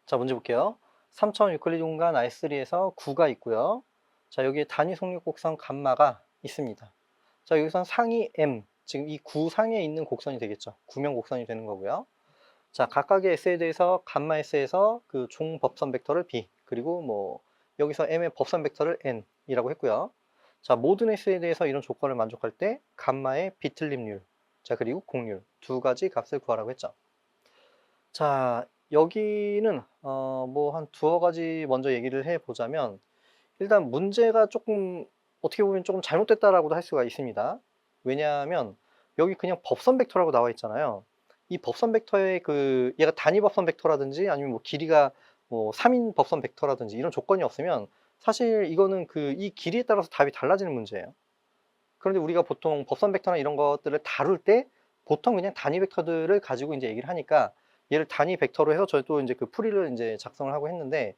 자, 문제 볼게요. 3차원 유클리드 공간 R3에서 9가 있고요. 자, 여기에 단위 속력 곡선 감마가 있습니다. 자, 여기선 상이 M, 지금 이 9 상에 있는 곡선이 되겠죠. 구명 곡선이 되는 거고요. 자, 각각의 S에 대해서 감마 S에서 그 종 법선 벡터를 B, 그리고 뭐 여기서 M의 법선 벡터를 N이라고 했고요. 자, 모든 S에 대해서 이런 조건을 만족할 때 감마의 비틀림률, 자, 그리고 곡률 두 가지 값을 구하라고 했죠. 자, 여기는 뭐 한 두어 가지 먼저 얘기를 해보자면, 일단 문제가 조금 어떻게 보면 조금 잘못됐다라고도 할 수가 있습니다. 왜냐하면 여기 그냥 법선 벡터라고 나와 있잖아요. 이 법선 벡터의 그 얘가 단위 법선 벡터라든지 아니면 뭐 길이가 뭐 3인 법선 벡터라든지 이런 조건이 없으면 사실 이거는 그 이 길이에 따라서 답이 달라지는 문제예요. 그런데 우리가 보통 법선 벡터나 이런 것들을 다룰 때 보통 그냥 단위 벡터들을 가지고 이제 얘기를 하니까 얘를 단위 벡터로 해서 저도 이제 그 풀이를 이제 작성을 하고 했는데,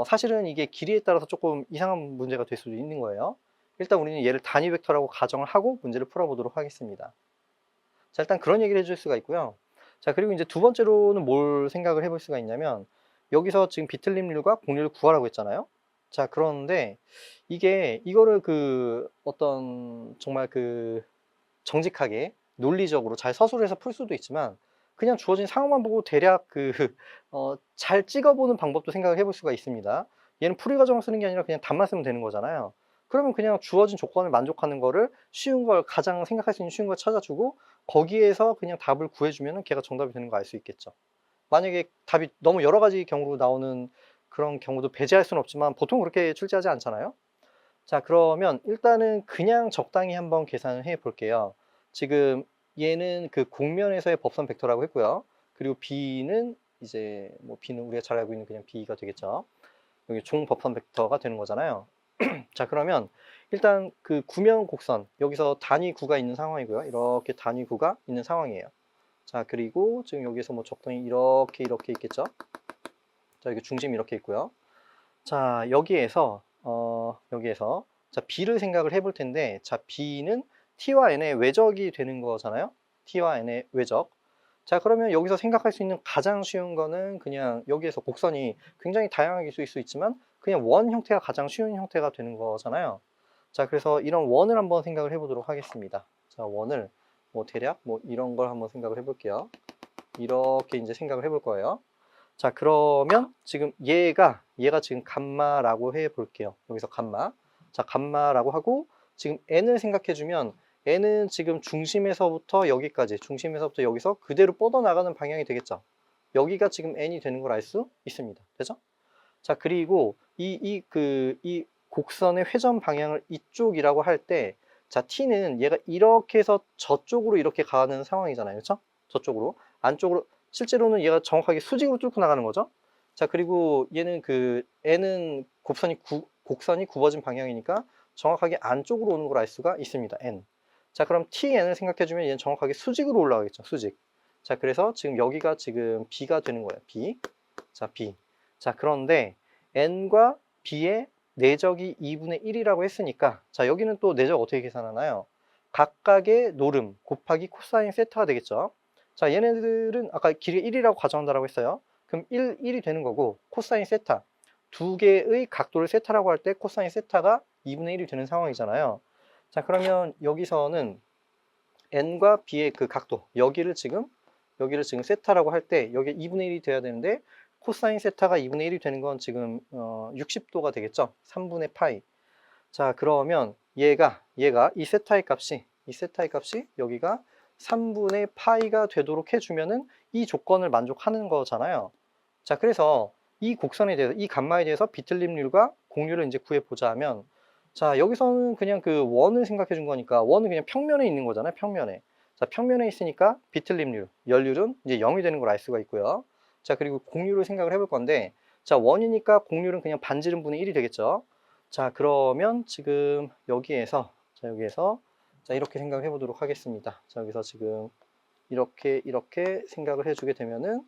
사실은 이게 길이에 따라서 조금 이상한 문제가 될 수도 있는 거예요. 일단 우리는 얘를 단위 벡터라고 가정을 하고 문제를 풀어보도록 하겠습니다. 자, 일단 그런 얘기를 해줄 수가 있고요. 자, 그리고 이제 두 번째로는 뭘 생각을 해볼 수가 있냐면, 여기서 지금 비틀림률과 곡률을 구하라고 했잖아요. 자, 그런데 이게 이거를 그 어떤 정말 그 정직하게 논리적으로 잘 서술해서 풀 수도 있지만, 그냥 주어진 상황만 보고 대략 그 잘 찍어보는 방법도 생각을 해볼 수가 있습니다. 얘는 풀이 과정을 쓰는 게 아니라 그냥 답만 쓰면 되는 거잖아요. 그러면 그냥 주어진 조건을 만족하는 거를 쉬운 걸, 가장 생각할 수 있는 쉬운 걸 찾아주고 거기에서 그냥 답을 구해주면 걔가 정답이 되는 거 알 수 있겠죠. 만약에 답이 너무 여러 가지 경우로 나오는 그런 경우도 배제할 수는 없지만 보통 그렇게 출제하지 않잖아요. 자, 그러면 일단은 그냥 적당히 한번 계산을 해 볼게요. 지금 얘는 그 곡면에서의 법선 벡터라고 했고요. 그리고 B는 이제 뭐 B는 우리가 잘 알고 있는 그냥 B가 되겠죠. 여기 종 법선 벡터가 되는 거잖아요. 자, 그러면 일단 그 구명 곡선, 여기서 단위 구가 있는 상황이고요. 이렇게 단위 구가 있는 상황이에요. 자, 그리고 지금 여기서 뭐 적당히 이렇게 있겠죠. 자, 여기 중심 이렇게 있고요. 자, 여기에서 자, B를 생각을 해볼 텐데, 자, B는 T와 N의 외적이 되는 거잖아요. T와 N의 외적. 자, 그러면 여기서 생각할 수 있는 가장 쉬운 거는 그냥 여기에서 곡선이 굉장히 다양하게 있을 수 있지만 그냥 원 형태가 가장 쉬운 형태가 되는 거잖아요. 자, 그래서 이런 원을 한번 생각을 해보도록 하겠습니다. 자, 원을 뭐 대략 뭐 이런 걸 한번 생각을 해볼게요. 이렇게 이제 생각을 해볼 거예요. 자, 그러면 지금 얘가 지금 감마라고 해 볼게요. 여기서 감마. 자, 감마라고 하고 지금 n을 생각해 주면 n은 지금 중심에서부터 여기까지, 중심에서부터 여기서 그대로 뻗어나가는 방향이 되겠죠. 여기가 지금 n이 되는 걸 알 수 있습니다. 되죠? 자, 그리고 이 곡선의 회전 방향을 이쪽이라고 할 때, 자, t는 얘가 이렇게 해서 저쪽으로 이렇게 가는 상황이잖아요. 그렇죠? 저쪽으로. 안쪽으로, 실제로는 얘가 정확하게 수직으로 뚫고 나가는 거죠. 자, 그리고 얘는 그 n은 곡선이 굽어진 방향이니까 정확하게 안쪽으로 오는 걸 알 수가 있습니다. n. 자, 그럼 tn을 생각해 주면 얘는 정확하게 수직으로 올라가겠죠. 수직. 자, 그래서 지금 여기가 지금 b가 되는 거예요. b. 자, b. 자, 그런데 n과 b의 내적이 2분의 1이라고 했으니까, 자, 여기는 또 내적 어떻게 계산하나요? 각각의 노름 곱하기 코사인 세타가 되겠죠. 자, 얘네들은 아까 길이 1이라고 가정한다고 했어요. 그럼 1이 되는 거고, 코사인 세타 두 개의 각도를 세타라고 할 때 코사인 세타가 2분의 1이 되는 상황이잖아요. 자, 그러면 여기서는 n과 b의 그 각도, 여기를 지금 세타라고 할 때 여기 2분의 1이 돼야 되는데, 코사인 세타가 2분의 1이 되는 건 지금 60도가 되겠죠. 3분의 파이. 자, 그러면 얘가 이 세타의 값이 여기가 3분의 파이가 되도록 해주면은 이 조건을 만족하는 거잖아요. 자, 그래서 이 곡선에 대해서, 이 감마에 대해서 비틀림률과 곡률을 이제 구해보자 하면, 자, 여기서는 그냥 그 원을 생각해 준 거니까 원은 그냥 평면에 있는 거잖아요. 평면에. 자, 평면에 있으니까 비틀림률, 열률은 이제 0이 되는 걸 알 수가 있고요. 자, 그리고 곡률을 생각을 해볼 건데, 자, 원이니까 곡률은 그냥 반지름 분의 1이 되겠죠. 자, 그러면 지금 여기에서 자, 이렇게 생각을 해보도록 하겠습니다. 자, 여기서 지금 이렇게 생각을 해주게 되면은,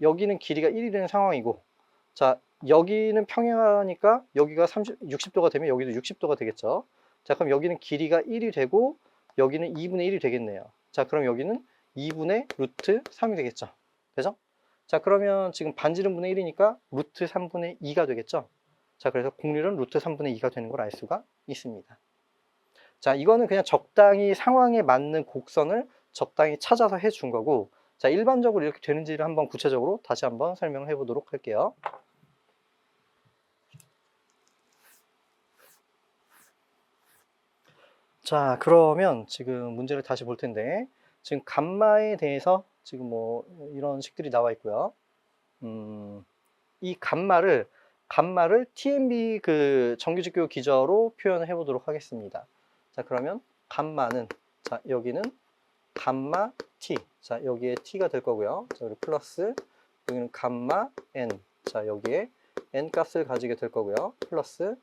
여기는 길이가 1이 되는 상황이고, 자, 여기는 평행하니까 여기가 60도가 되면 여기도 60도가 되겠죠. 자, 그럼 여기는 길이가 1이 되고 여기는 2분의 1이 되겠네요. 자, 그럼 여기는 2분의 루트 3이 되겠죠. 되죠? 자, 그러면 지금 반지름 분의 1이니까 루트 3분의 2가 되겠죠. 자, 그래서 공률은 루트 3분의 2가 되는 걸 알 수가 있습니다. 자, 이거는 그냥 적당히 상황에 맞는 곡선을 적당히 찾아서 해준 거고, 자, 일반적으로 이렇게 되는지를 한번 구체적으로 다시 한번 설명을 해보도록 할게요. 자, 그러면 지금 문제를 다시 볼 텐데, 지금 감마에 대해서 지금 뭐 이런 식들이 나와 있고요. 이 감마를 TMB 그 정규직교 기저로 표현을 해보도록 하겠습니다. 자, 그러면 감마는, 자, 여기는 감마 T. 자, 여기에 T가 될 거고요. 자, 그리고 플러스, 여기는 감마 N. 자, 여기에 N 값을 가지게 될 거고요. 플러스,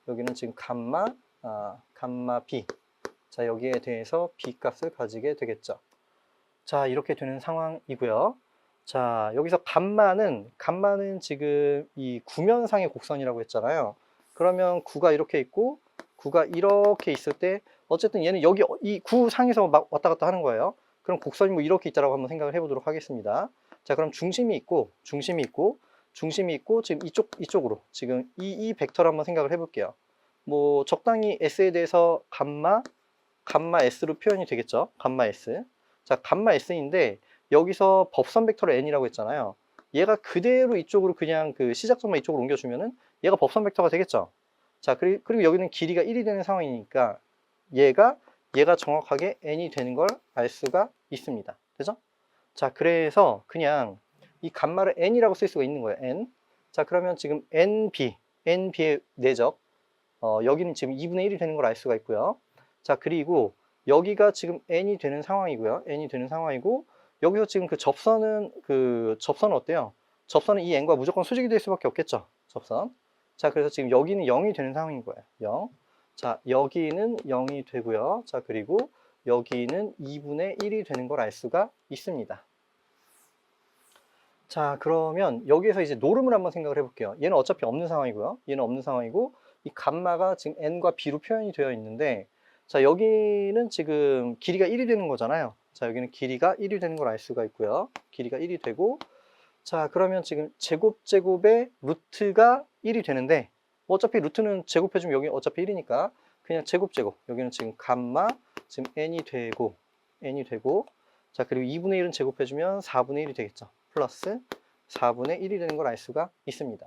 여기는 지금 감마 B. 자, 여기에 대해서 B 값을 가지게 되겠죠. 자, 이렇게 되는 상황이고요. 자, 여기서 감마는 지금 이 구면상의 곡선이라고 했잖아요. 그러면 구가 이렇게 있고, 구가 이렇게 있을 때, 어쨌든 얘는 여기 이 구상에서 막 왔다 갔다 하는 거예요. 그럼 곡선이 뭐 이렇게 있다라고 한번 생각을 해보도록 하겠습니다. 자, 그럼 중심이 있고, 지금 이쪽으로, 지금 이 벡터를 한번 생각을 해볼게요. 뭐, 적당히 S에 대해서 감마 S로 표현이 되겠죠. 감마 S. 자, 감마 S인데, 여기서 법선 벡터를 N이라고 했잖아요. 얘가 그대로 이쪽으로 그냥 그 시작점만 이쪽으로 옮겨주면은 얘가 법선 벡터가 되겠죠. 자, 그리고 여기는 길이가 1이 되는 상황이니까 얘가 정확하게 N이 되는 걸 알 수가 있습니다. 되죠? 자, 그래서 그냥 이 감마를 N이라고 쓸 수가 있는 거예요. N. 자, 그러면 지금 NB의 내적, 여기는 지금 2분의 1이 되는 걸 알 수가 있고요. 자, 그리고 여기가 지금 N이 되는 상황이고요. N이 되는 상황이고, 여기서 지금 그 접선은 어때요? 접선은 이 N과 무조건 수직이 될 수밖에 없겠죠. 접선. 자, 그래서 지금 여기는 0이 되는 상황인 거예요. 0. 자, 여기는 0이 되고요. 자, 그리고 여기는 2분의 1이 되는 걸 알 수가 있습니다. 자, 그러면 여기에서 이제 노름을 한번 생각을 해볼게요. 얘는 어차피 없는 상황이고요. 얘는 없는 상황이고, 이 감마가 지금 N과 B로 표현이 되어 있는데, 자, 여기는 지금 길이가 1이 되는 거잖아요. 자, 여기는 길이가 1이 되는 걸 알 수가 있고요. 길이가 1이 되고, 자, 그러면 지금 제곱의 루트가 1이 되는데, 어차피 루트는 제곱해주면 여기 어차피 1이니까, 그냥 제곱. 여기는 지금 감마, 지금 N이 되고, 자, 그리고 2분의 1은 제곱해주면 4분의 1이 되겠죠. 플러스 4분의 1이 되는 걸 알 수가 있습니다.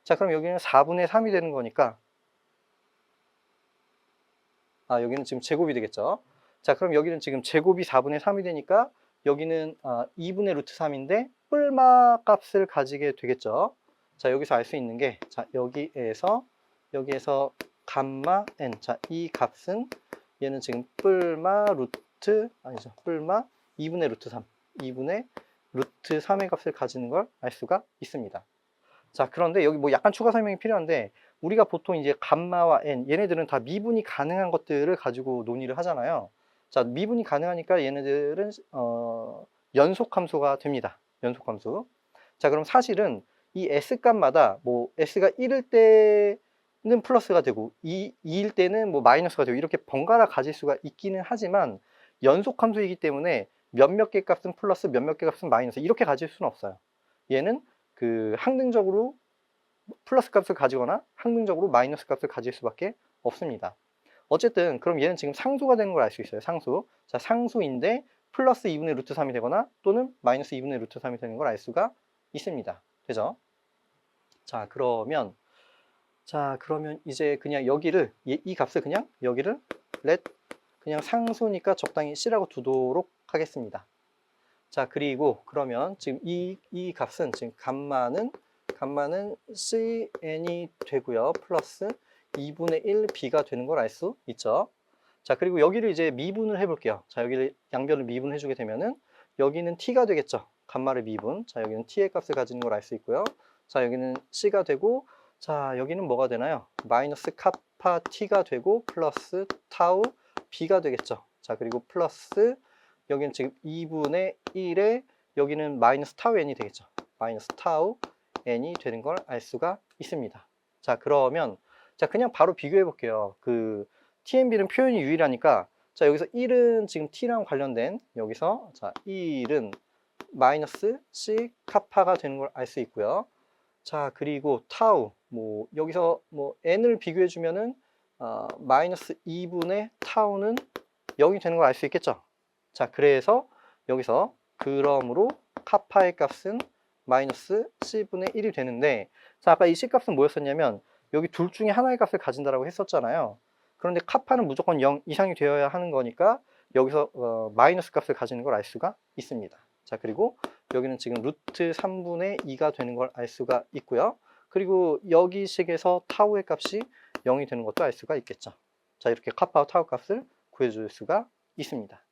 자, 그럼 여기는 4분의 3이 되는 거니까, 여기는 지금 제곱이 되겠죠. 자, 그럼 여기는 지금 제곱이 4분의 3이 되니까, 여기는 2분의 루트 3인데, 뿔마 값을 가지게 되겠죠. 자, 여기서 알 수 있는 게, 자, 여기에서 감마 n. 자, 이 값은 얘는 지금 뿔마 2분의 루트 3. 2분의 루트 3의 값을 가지는 걸 알 수가 있습니다. 자, 그런데 여기 뭐 약간 추가 설명이 필요한데, 우리가 보통 이제 감마와 n, 얘네들은 다 미분이 가능한 것들을 가지고 논의를 하잖아요. 자, 미분이 가능하니까 얘네들은 연속함수가 됩니다. 연속함수. 자, 그럼 사실은 이 S값마다 뭐 S가 1일 때는 플러스가 되고 2일 때는 뭐 마이너스가 되고 이렇게 번갈아 가질 수가 있기는 하지만 연속함수이기 때문에 몇몇 개 값은 플러스 몇몇 개 값은 마이너스 이렇게 가질 수는 없어요. 얘는 그 항등적으로 플러스 값을 가지거나 항등적으로 마이너스 값을 가질 수밖에 없습니다. 어쨌든 그럼 얘는 지금 상수가 되는 걸 알 수 있어요. 상수. 자, 상수인데 플러스 2분의 루트 3이 되거나 또는 마이너스 2분의 루트 3이 되는 걸 알 수가 있습니다. 되죠? 자, 그러면 이제 그냥 여기를 이 값을 그냥 여기를 그냥 상수니까 적당히 C라고 두도록 하겠습니다. 자, 그리고 그러면 지금 이 값은 지금 감마는 CN이 되고요. 플러스 2분의 1 B가 되는 걸 알 수 있죠. 자, 그리고 여기를 이제 미분을 해볼게요. 자, 여기를 양변을 미분해주게 되면은 여기는 T가 되겠죠. 감마를 미분. 자, 여기는 T의 값을 가지는 걸 알 수 있고요. 자, 여기는 C가 되고, 자, 여기는 뭐가 되나요? 마이너스 카파 T가 되고, 플러스 타우 B가 되겠죠. 자, 그리고 플러스 여기는 지금 2분의 1에 여기는 마이너스 타우 N이 되겠죠. 마이너스 타우 N이 되는 걸 알 수가 있습니다. 자, 그러면 자, 그냥 바로 비교해 볼게요. 그 TMB는 표현이 유일하니까 자, 여기서 1은 지금 T랑 관련된 여기서 자, 1은 마이너스 C 카파가 되는 걸 알 수 있고요. 자, 그리고 타우, 여기서 n을 비교해 주면은 마이너스 2분의 타우는 0이 되는 걸 알 수 있겠죠. 자, 그래서 여기서 그러므로 카파의 값은 마이너스 C분의 1이 되는데, 자, 아까 이 C 값은 뭐였었냐면 여기 둘 중에 하나의 값을 가진다라고 했었잖아요. 그런데 카파는 무조건 0 이상이 되어야 하는 거니까 여기서 마이너스 값을 가지는 걸 알 수가 있습니다. 자, 그리고 여기는 지금 루트 3분의 2가 되는 걸 알 수가 있고요. 그리고 여기 식에서 타우의 값이 0이 되는 것도 알 수가 있겠죠. 자, 이렇게 카파와 타우 값을 구해줄 수가 있습니다.